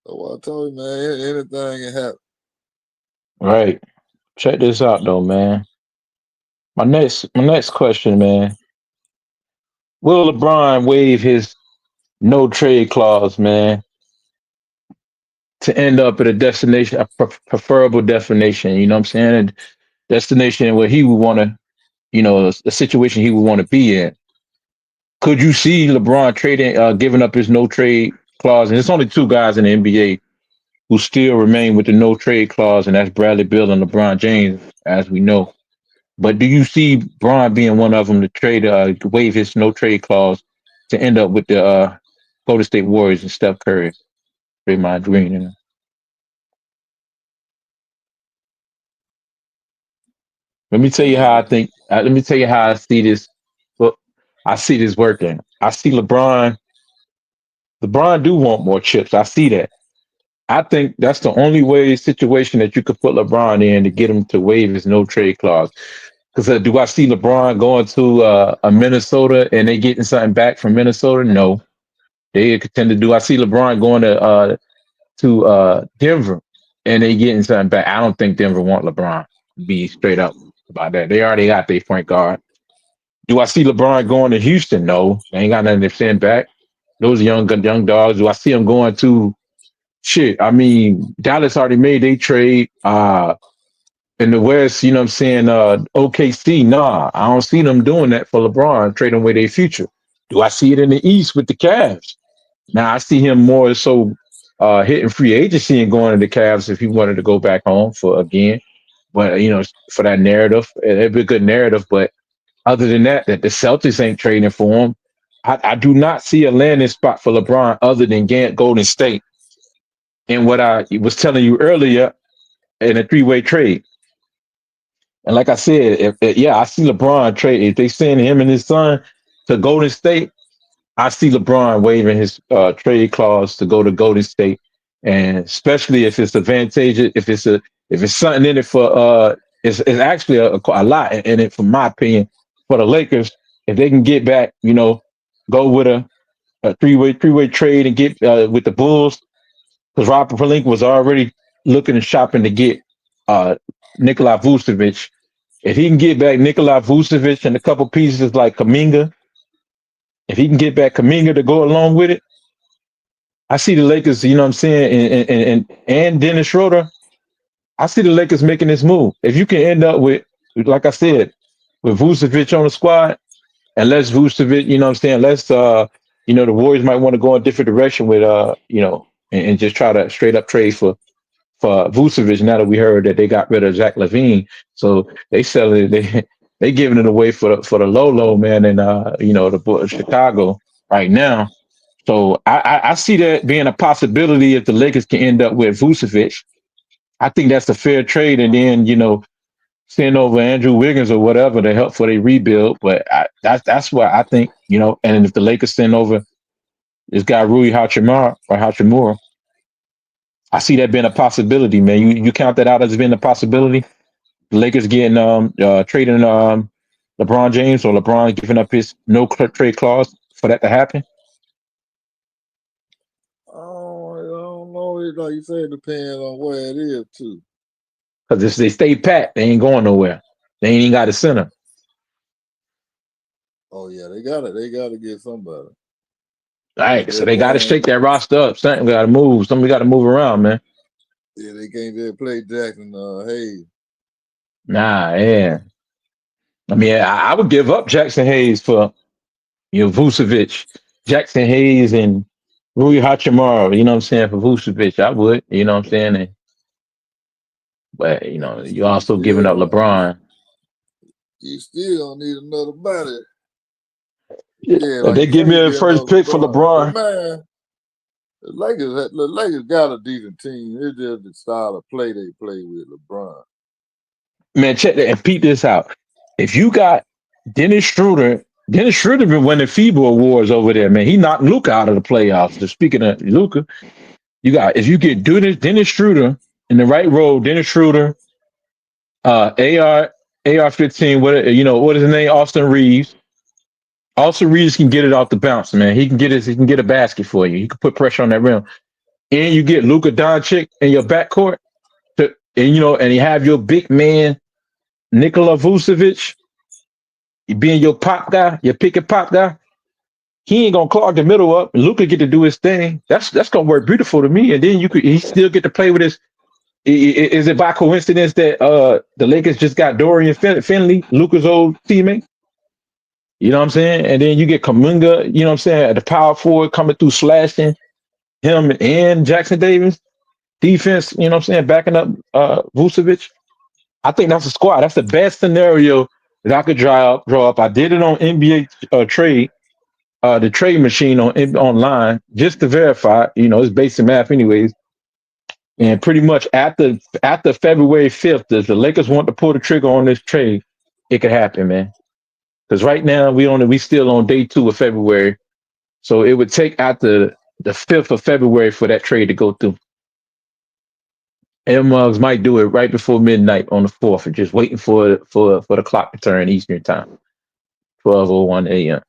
So what I told you, man, anything can happen. Right. Check this out though, man. My next question, man. Will LeBron waive his no trade clause, man, to end up at a destination, a preferable destination? You know what I'm saying? A destination where he would want to, a situation he would want to be in. Could you see LeBron trading, giving up his no trade clause? And it's only two guys in the NBA who still remain with the no trade clause, and that's Bradley Beal and LeBron James, as we know. But do you see Braun being one of them to waive his no trade clause to end up with the Golden State Warriors and Steph Curry, Draymond Green? And let me tell you how I Man, think. Let me tell you how I see this. Well, I see this working. I see LeBron. LeBron do want more chips. I see that. I think that's the only way situation that you could put LeBron in to get him to waive his no trade clause. Because do I see LeBron going to a Minnesota and they getting something back from Minnesota? No, they contend to do. I see LeBron going to Denver and they getting something back. I don't think Denver want LeBron. Be straight up about that. They already got their point guard. Do I see LeBron going to Houston? No, they ain't got nothing to send back. Those young dogs. Do I see them going to shit? I mean, Dallas already made they trade. In the West, you know what I'm saying? OKC, nah, I don't see them doing that for LeBron, trading away their future. Do I see it in the East with the Cavs? Now I see him more so hitting free agency and going to the Cavs if he wanted to go back home for again. But for that narrative, it'd be a good narrative. But other than that, that the Celtics ain't trading for him. I do not see a landing spot for LeBron other than Golden State. And what I was telling you earlier in a three-way trade. And like I said, yeah, I see LeBron trade. If they send him and his son to Golden State, I see LeBron waiving his trade clause to go to Golden State, and especially if it's advantageous, if it's something in it for it's actually a lot in it, from my opinion, for the Lakers. If they can get back, go with a three way trade and get with the Bulls, because Robert Pelinka was already looking and shopping to get uh, Nikola Vucevic. If he can get back Nikola Vucevic and a couple pieces like Kaminga, if he can get back Kaminga to go along with it, I see the Lakers, you know what I'm saying, and Dennis Schroeder. I see the Lakers making this move. If you can end up with, like I said, with Vucevic on the squad and less Vucevic, you know what I'm saying, less, the Warriors might want to go a different direction with, and just try to straight up trade for Vucevic. Now that we heard that they got rid of Zach Levine, so they selling it, they giving it away for the low man, and Chicago right now. So I see that being a possibility if the Lakers can end up with Vucevic. I think that's a fair trade, and then send over Andrew Wiggins or whatever to help for their rebuild. But that's what I think, And if the Lakers send over this guy Rui Hachimura, I see that being a possibility, man. You count that out as being a possibility. The Lakers getting trading LeBron James, or LeBron giving up his no trade clause for that to happen. I don't know. Like you say, it depends on where it is too. Because if they stay pat, they ain't going nowhere. They ain't even got a center. Oh yeah, they got it. They got to get somebody. All If right, so they're they got to playing, shake that roster up. Something got to move. Somebody got to move around, man. yeah, they can't just play Jackson Hayes. Nah, yeah. I mean, I would give up Jackson Hayes for Vucevic, Jackson Hayes, and Rui Hachimura. You know what I'm saying, for Vucevic? I would. You know what I'm saying? But you You also giving up still LeBron. you still don't need another body. Yeah, Yeah, if like they you give say, me you a get first another pick for LeBron. But LeBron, man, the Lakers got a decent team. It's just the style of play they play with LeBron. man, check that and peep this out. If you got Dennis Schroeder been winning FIBA awards over there, man. He knocked Luca out of the playoffs. So speaking of Luca, if you get Dennis Schroeder in the right role, Dennis Schroeder, AR 15, what is his name? Austin Reeves. Austin Reeves can get it off the bounce, man. He can get a basket for you. He can put pressure on that rim. and you get Luka Doncic in your backcourt, and and you have your big man Nikola Vucevic being your pop guy, your pick and pop guy. He ain't gonna clog the middle up. Luka get to do his thing. That's gonna work beautiful to me. And then he still get to play with his. Is it by coincidence that the Lakers just got Dorian Finley, Luka's old teammate? You know what I'm saying? And then you get Kaminga, you know what I'm saying, at the power forward coming through slashing him and Jackson Davis. Defense, you know what I'm saying, backing up Vucevic. I think that's a squad. That's the best scenario that I could draw up. I did it on NBA trade, the trade machine online just to verify. It's basic math anyways. And pretty much after February 5th, if the Lakers want to pull the trigger on this trade, it could happen, man. Because right now we still on day 2 of February, so it would take after the 5th of February for that trade to go through. M Mugs might do it right before midnight on the 4th, and just waiting for the clock to turn Eastern time, 12:01 a.m.